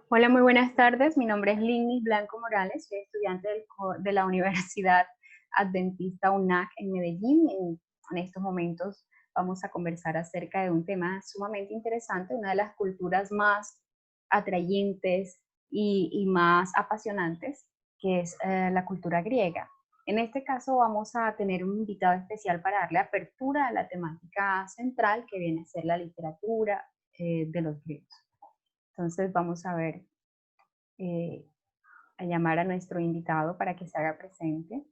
Hola, muy buenas tardes. Mi nombre es Linnis Blanco Morales, soy estudiante de la Universidad Adventista UNAC en Medellín. En estos momentos vamos a conversar acerca de un tema sumamente interesante, una de las culturas más atrayentes y más apasionantes, que es la cultura griega. En este caso vamos a tener un invitado especial para darle apertura a la temática central que viene a ser la literatura de los griegos. Entonces vamos a ver, eh, a llamar a nuestro invitado para que se haga presente.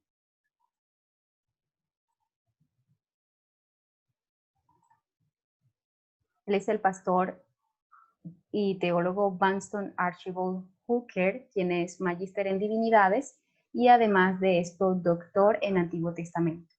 Él es el pastor y teólogo Vanston Archibald Hooker, quien es magíster en divinidades y además de esto, doctor en Antiguo Testamento.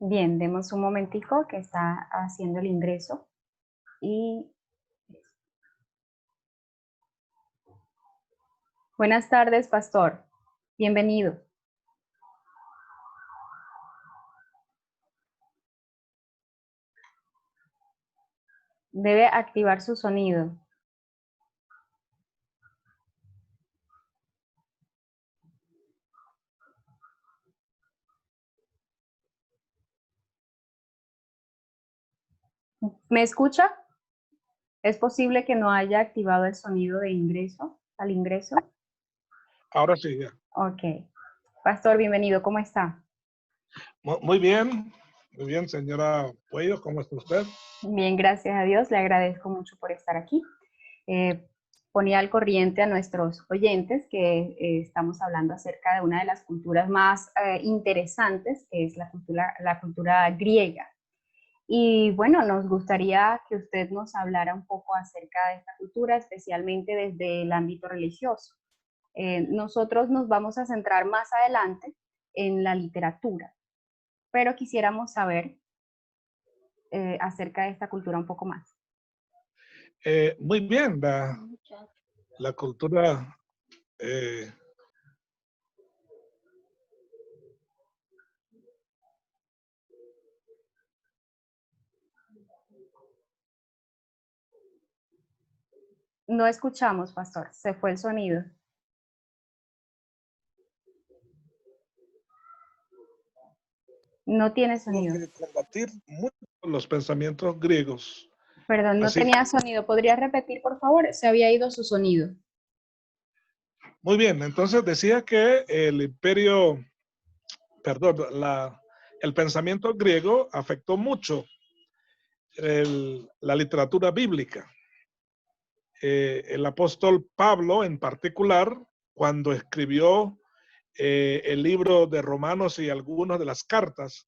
Bien, demos un momentico que está haciendo el ingreso y buenas tardes, pastor. Bienvenido. Debe activar su sonido. ¿Me escucha? ¿Es posible que no haya activado el sonido de ingreso al ingreso? Ahora sí, ya. Ok. Pastor, bienvenido. ¿Cómo está? Muy bien, señora Puello, ¿cómo está usted? Bien, gracias a Dios. Le agradezco mucho por estar aquí. Eh, Ponía al corriente a nuestros oyentes que estamos hablando acerca de una de las culturas más interesantes, que es la cultura griega. Y bueno, nos gustaría que usted nos hablara un poco acerca de esta cultura, especialmente desde el ámbito religioso. Nosotros nos vamos a centrar más adelante en la literatura, pero quisiéramos saber acerca de esta cultura un poco más. Muy bien, la cultura, eh, No escuchamos, pastor, se fue el sonido. No tiene tuvo sonido. que combatir mucho los pensamientos griegos. Perdón, no Así que, tenía sonido. ¿Podría repetir, por favor? Se había ido su sonido. muy bien, entonces decía que el imperio, perdón, el pensamiento griego afectó mucho la literatura bíblica. El apóstol Pablo, en particular, cuando escribió el libro de Romanos y algunas de las cartas,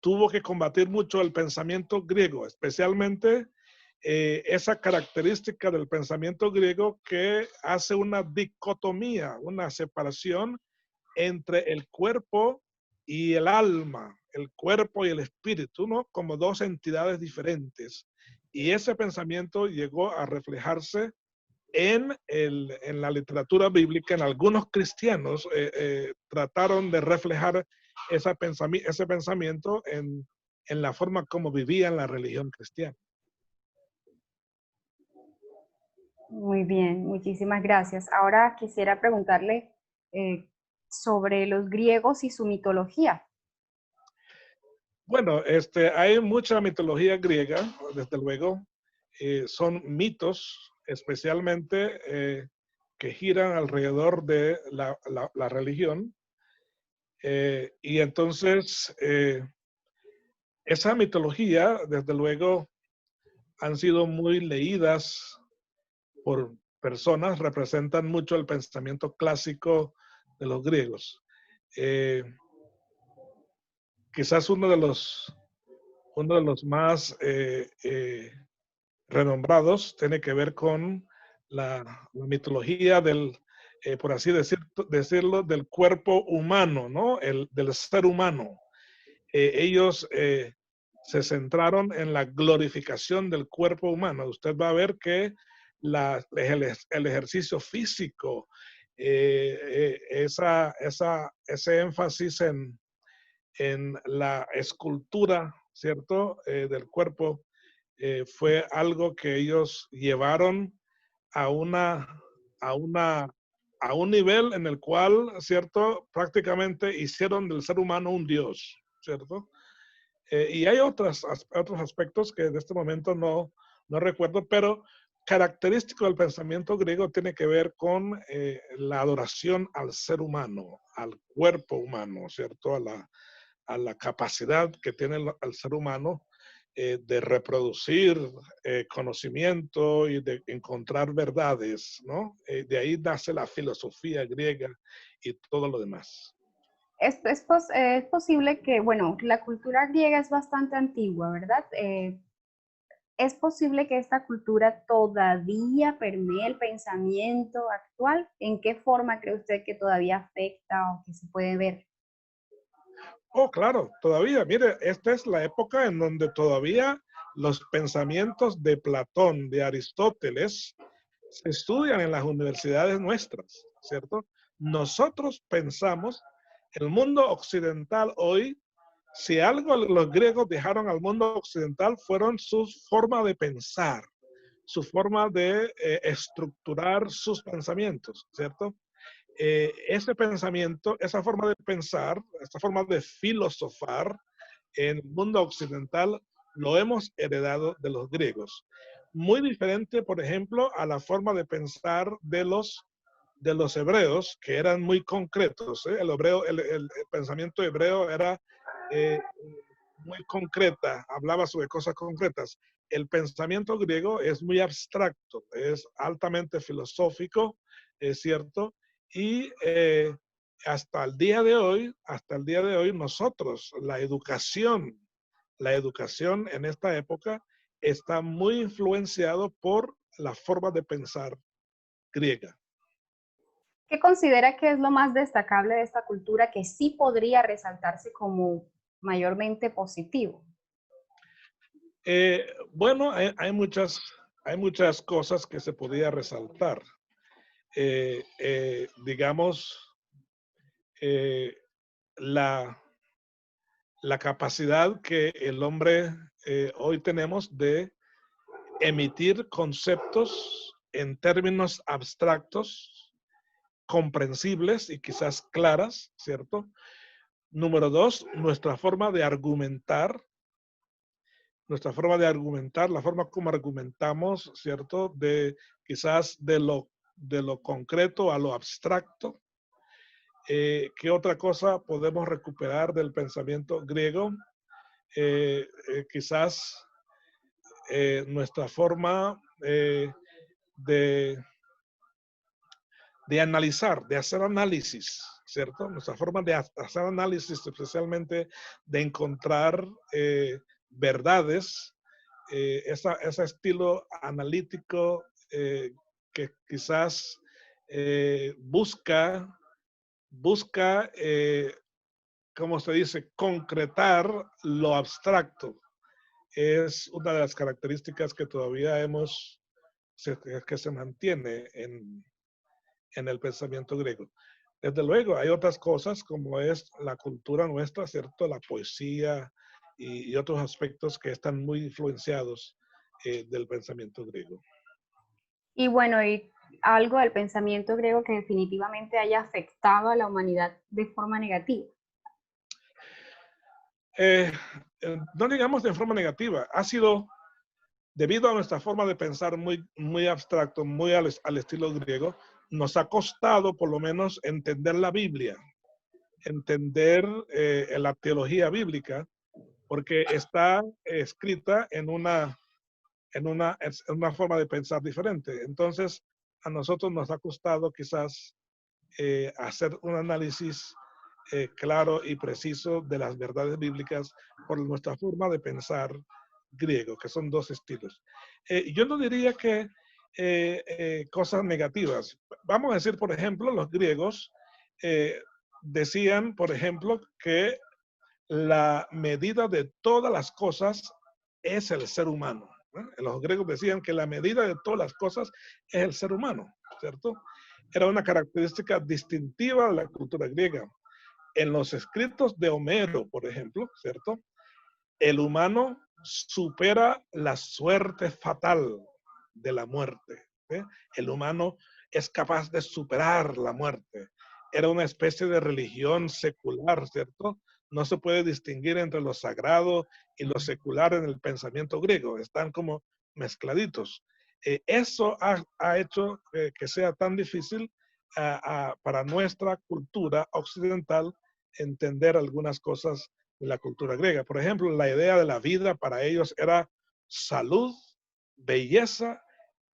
tuvo que combatir mucho el pensamiento griego, especialmente esa característica del pensamiento griego que hace una dicotomía, una separación entre el cuerpo y el alma, el cuerpo y el espíritu, ¿no? Como dos entidades diferentes. Y ese pensamiento llegó a reflejarse en la literatura bíblica. En algunos cristianos trataron de reflejar ese pensamiento en la forma como vivían la religión cristiana. Muy bien, muchísimas gracias. Ahora quisiera preguntarle sobre los griegos y su mitología. Bueno, hay mucha mitología griega, desde luego. Son mitos, especialmente que giran alrededor de la religión. Y entonces, esa mitología, desde luego, han sido muy leídas por personas, representan mucho el pensamiento clásico de los griegos. Eh, Quizás uno de los más renombrados tiene que ver con la mitología por así decirlo, del cuerpo humano, ¿no? Del ser humano. Ellos se centraron en la glorificación del cuerpo humano. Usted va a ver que el ejercicio físico, ese énfasis en la escultura, ¿cierto? Del cuerpo, fue algo que ellos llevaron a a una, a un nivel en el cual, ¿cierto? Prácticamente hicieron del ser humano un dios, ¿cierto? Y hay otros aspectos que en este momento no recuerdo, pero característico del pensamiento griego tiene que ver con la adoración al ser humano, al cuerpo humano, ¿cierto? A la capacidad que tiene el ser humano de reproducir conocimiento y de encontrar verdades, ¿no? De ahí nace la filosofía griega y todo lo demás. Es posible que, bueno, la cultura griega es bastante antigua, ¿verdad? ¿Es posible que esta cultura todavía permee el pensamiento actual? ¿En qué forma cree usted que todavía afecta o que se puede ver? Oh, claro, todavía, mire, esta es la época en donde todavía los pensamientos de Platón, de Aristóteles, se estudian en las universidades nuestras, ¿cierto? Nosotros pensamos, el mundo occidental hoy, si algo los griegos dejaron al mundo occidental fueron sus formas de pensar, su forma de estructurar sus pensamientos, ¿cierto? Ese pensamiento, esa forma de pensar, esa forma de filosofar en el mundo occidental lo hemos heredado de los griegos. Muy diferente, por ejemplo, a la forma de pensar de los hebreos, que eran muy concretos. El pensamiento hebreo era eh, muy concreta, hablaba sobre cosas concretas. El pensamiento griego es muy abstracto, es altamente filosófico, es cierto, y hasta el día de hoy, nosotros, la educación en esta época está muy influenciado por la forma de pensar griega. ¿Qué considera que es lo más destacable de esta cultura que sí podría resaltarse como mayormente positivo? Bueno, hay muchas cosas que se podía resaltar. Digamos, eh, la, la capacidad que el hombre hoy tenemos de emitir conceptos en términos abstractos, comprensibles y quizás claras, ¿cierto? Número dos, la forma como argumentamos, ¿cierto? De quizás de lo concreto a lo abstracto. ¿Qué otra cosa podemos recuperar del pensamiento griego? Quizás nuestra forma de, de analizar, de hacer análisis, ¿cierto? Nuestra forma de hacer análisis, especialmente de encontrar verdades, ese estilo analítico que quizás busca como se dice, concretar lo abstracto. Es una de las características que todavía que se mantiene en el pensamiento griego. Desde luego, hay otras cosas como es la cultura nuestra, ¿cierto? La poesía y otros aspectos que están muy influenciados del pensamiento griego. Y bueno, y algo del pensamiento griego que definitivamente haya afectado a la humanidad de forma negativa. Eh, no digamos de forma negativa, ha sido debido a nuestra forma de pensar muy abstracto, muy al estilo griego, nos ha costado por lo menos entender la Biblia, entender la teología bíblica, porque está escrita en una forma de pensar diferente. Entonces, a nosotros nos ha costado quizás hacer un análisis claro y preciso de las verdades bíblicas por nuestra forma de pensar griego, que son dos estilos. Yo no diría que cosas negativas. Vamos a decir, por ejemplo, los griegos decían, por ejemplo, que la medida de todas las cosas es el ser humano. Los griegos decían que la medida de todas las cosas es el ser humano, ¿cierto? Era una característica distintiva de la cultura griega. En los escritos de Homero, por ejemplo, ¿cierto? El humano supera la suerte fatal de la muerte. ¿eh? El humano es capaz de superar la muerte. Era una especie de religión secular, ¿cierto? No se puede distinguir entre lo sagrado y lo secular en el pensamiento griego. Están como mezcladitos. Eso ha hecho que sea tan difícil para nuestra cultura occidental entender algunas cosas de la cultura griega. Por ejemplo, la idea de la vida para ellos era salud, belleza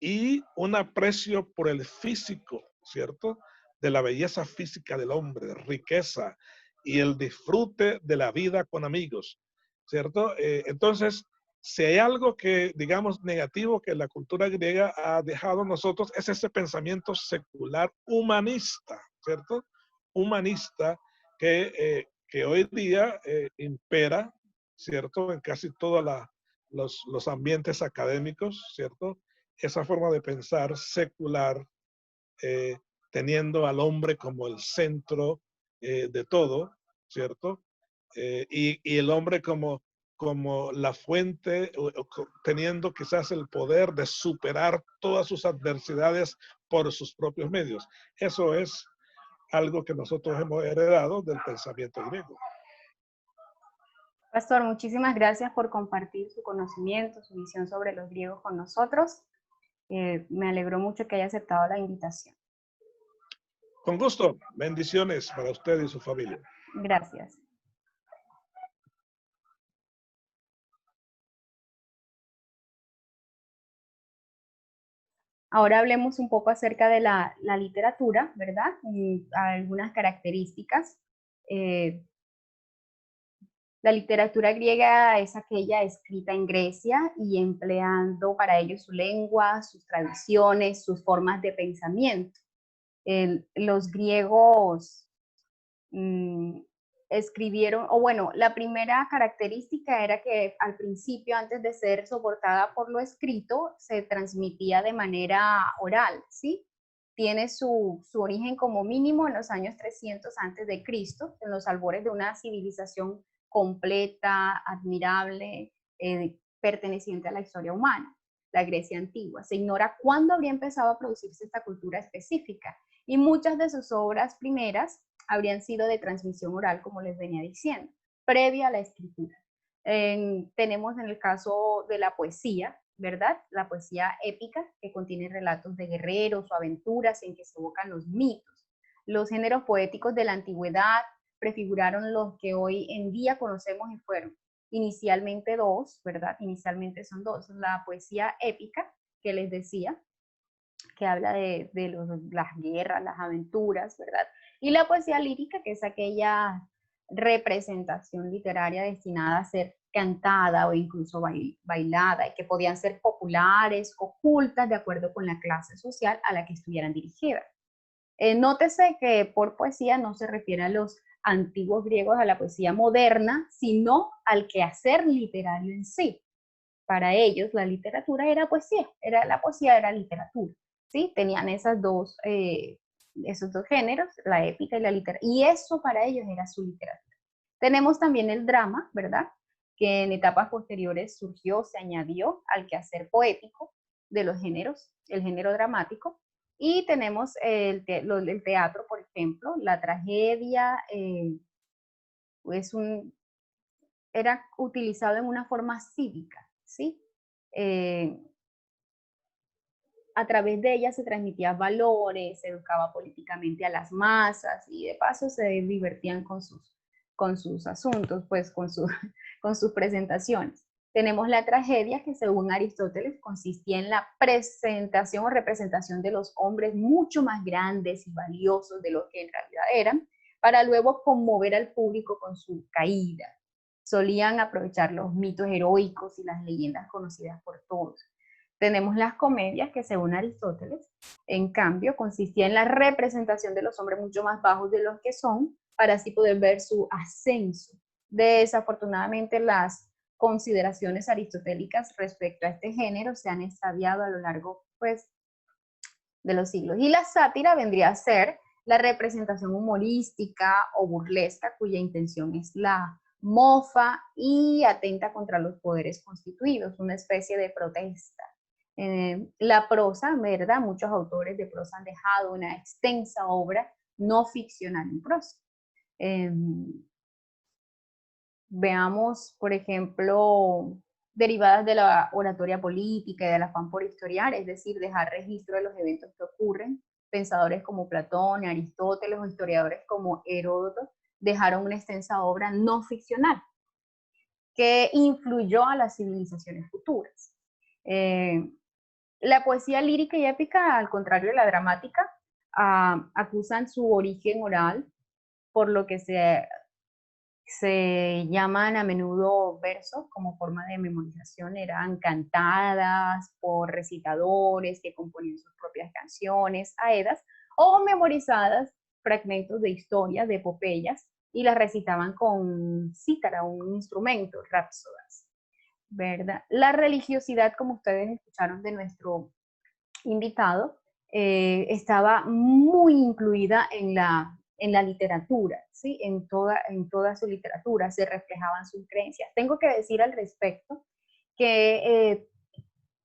y un aprecio por el físico, ¿cierto? De la belleza física del hombre, riqueza y el disfrute de la vida con amigos, ¿cierto? Entonces, si hay algo que, digamos, negativo que la cultura griega ha dejado en nosotros, es ese pensamiento secular humanista, ¿cierto? Humanista que hoy día impera, ¿cierto? En casi todos los ambientes académicos, ¿cierto? Esa forma de pensar secular, eh, teniendo al hombre como el centro de todo, ¿cierto? Y el hombre como la fuente, teniendo quizás el poder de superar todas sus adversidades por sus propios medios. Eso es algo que nosotros hemos heredado del pensamiento griego. Pastor, muchísimas gracias por compartir su conocimiento, su visión sobre los griegos con nosotros. Me alegró mucho que haya aceptado la invitación. Con gusto. Bendiciones para usted y su familia. Gracias. Ahora hablemos un poco acerca de la literatura, ¿verdad? Y algunas características. La literatura griega es aquella escrita en Grecia y empleando para ello su lengua, sus tradiciones, sus formas de pensamiento. Los griegos escribieron, o bueno, la primera característica era que al principio, antes de ser soportada por lo escrito, se transmitía de manera oral, ¿sí? Tiene su origen como mínimo en los años 300 antes de Cristo, en los albores de una civilización completa, admirable, perteneciente a la historia humana, la Grecia antigua. Se ignora cuándo habría empezado a producirse esta cultura específica y muchas de sus obras primeras habrían sido de transmisión oral, como les venía diciendo, previa a la escritura. Tenemos en el caso de la poesía, ¿verdad? La poesía épica, que contiene relatos de guerreros o aventuras en que se evocan los mitos. Los géneros poéticos de la antigüedad prefiguraron los que hoy en día conocemos y fueron inicialmente dos, ¿verdad? Inicialmente son dos. La poesía épica, que les decía, que habla de las guerras, las aventuras, ¿verdad? Y la poesía lírica, que es aquella representación literaria destinada a ser cantada o incluso bailada y que podían ser populares, ocultas, de acuerdo con la clase social a la que estuvieran dirigidas. Nótese que por poesía no se refiere a los antiguos griegos, a la poesía moderna, sino al quehacer literario en sí. Para ellos la literatura era poesía, la poesía era literatura, ¿sí? Tenían esos dos géneros, la épica y la literatura, y eso para ellos era su literatura. Tenemos también el drama, ¿verdad? Que en etapas posteriores surgió, se añadió al quehacer poético de los géneros, el género dramático, y tenemos el teatro, por ejemplo, la tragedia, era utilizado en una forma cívica, ¿sí? A través de ella se transmitían valores, se educaba políticamente a las masas y de paso se divertían con sus asuntos, pues con sus presentaciones. Tenemos la tragedia que según Aristóteles consistía en la presentación o representación de los hombres mucho más grandes y valiosos de lo que en realidad eran, para luego conmover al público con su caída. Solían aprovechar los mitos heroicos y las leyendas conocidas por todos. Tenemos las comedias, que según Aristóteles, en cambio, consistía en la representación de los hombres mucho más bajos de los que son, para así poder ver su ascenso. Desafortunadamente, las consideraciones aristotélicas respecto a este género se han extraviado a lo largo, pues, de los siglos. Y la sátira vendría a ser la representación humorística o burlesca cuya intención es la mofa y atenta contra los poderes constituidos, una especie de protesta. La prosa, ¿verdad? Muchos autores de prosa han dejado una extensa obra no ficcional en prosa. Veamos, por ejemplo, derivadas de la oratoria política y del afán por historiar, es decir, dejar registro de los eventos que ocurren. Pensadores como Platón, Aristóteles o historiadores como Heródoto dejaron una extensa obra no ficcional que influyó a las civilizaciones futuras. La poesía lírica y épica, al contrario de la dramática, acusan su origen oral, por lo que se llaman a menudo versos como forma de memorización, eran cantadas por recitadores que componían sus propias canciones, aedas, o memorizadas fragmentos de historias, de epopeyas, y las recitaban con cítara, un instrumento, rapsodas, ¿verdad? La religiosidad, como ustedes escucharon de nuestro invitado, estaba muy incluida en la literatura, ¿sí? En toda su literatura se reflejaban sus creencias. Tengo que decir al respecto que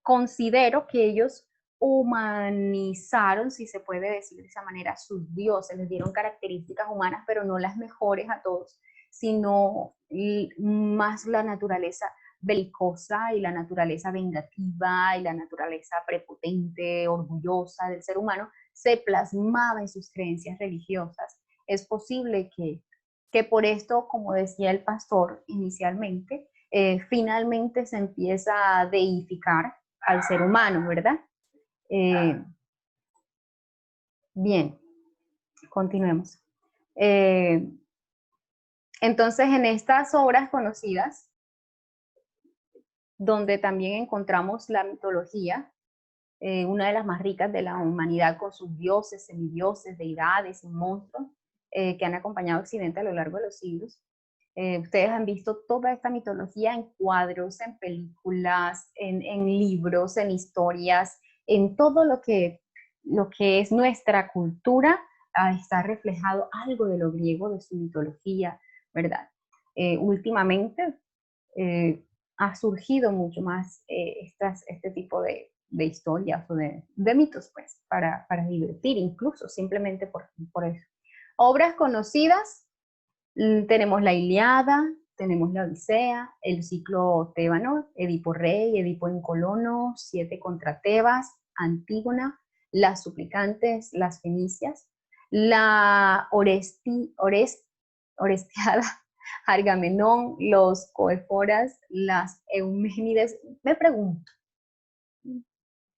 considero que ellos humanizaron, si se puede decir de esa manera, sus dioses, les dieron características humanas, pero no las mejores a todos, sino más la naturaleza belicosa y la naturaleza vengativa y la naturaleza prepotente, orgullosa del ser humano, se plasmaba en sus creencias religiosas. Es posible que por esto, como decía el pastor inicialmente, finalmente se empieza a deificar al ser humano, ¿verdad? Bien, continuemos. Entonces, en estas obras conocidas, donde también encontramos la mitología, una de las más ricas de la humanidad, con sus dioses, semidioses, deidades y monstruos que han acompañado a Occidente a lo largo de los siglos. Ustedes han visto toda esta mitología en cuadros, en películas, en libros, en historias, en todo lo que es nuestra cultura, está reflejado algo de lo griego, de su mitología, ¿verdad? Últimamente ha surgido mucho más este tipo de historias o de mitos, pues, para divertir, incluso simplemente por eso. Obras conocidas, tenemos la Ilíada, tenemos la Odisea, el ciclo tébano, Edipo Rey, Edipo en Colono, 7 contra Tebas, Antígona, las suplicantes, las fenicias, la Orestiada, Argamenón, los Coeforas, las Euménides. Me pregunto,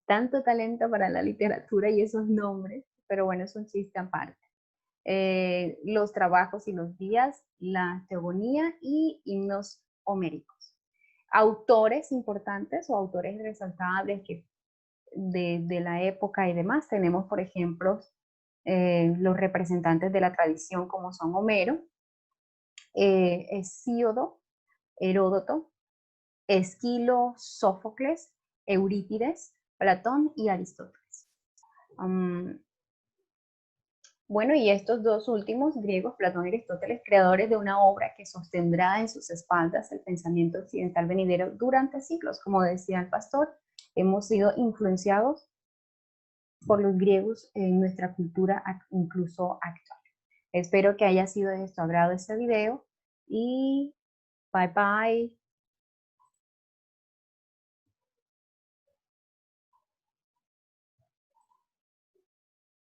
tanto talento para la literatura y esos nombres, pero bueno, es un chiste aparte. Los trabajos y los días, la teogonía y himnos homéricos. Autores importantes o autores resaltables que de la época y demás, tenemos por ejemplo los representantes de la tradición como son Homero, Hesíodo, Heródoto, Esquilo, Sófocles, Eurípides, Platón y Aristóteles. Bueno, y estos dos últimos, griegos, Platón y Aristóteles, creadores de una obra que sostendrá en sus espaldas el pensamiento occidental venidero durante siglos. Como decía el pastor, hemos sido influenciados por los griegos en nuestra cultura incluso actual. Espero que haya sido de su agrado este video y bye bye.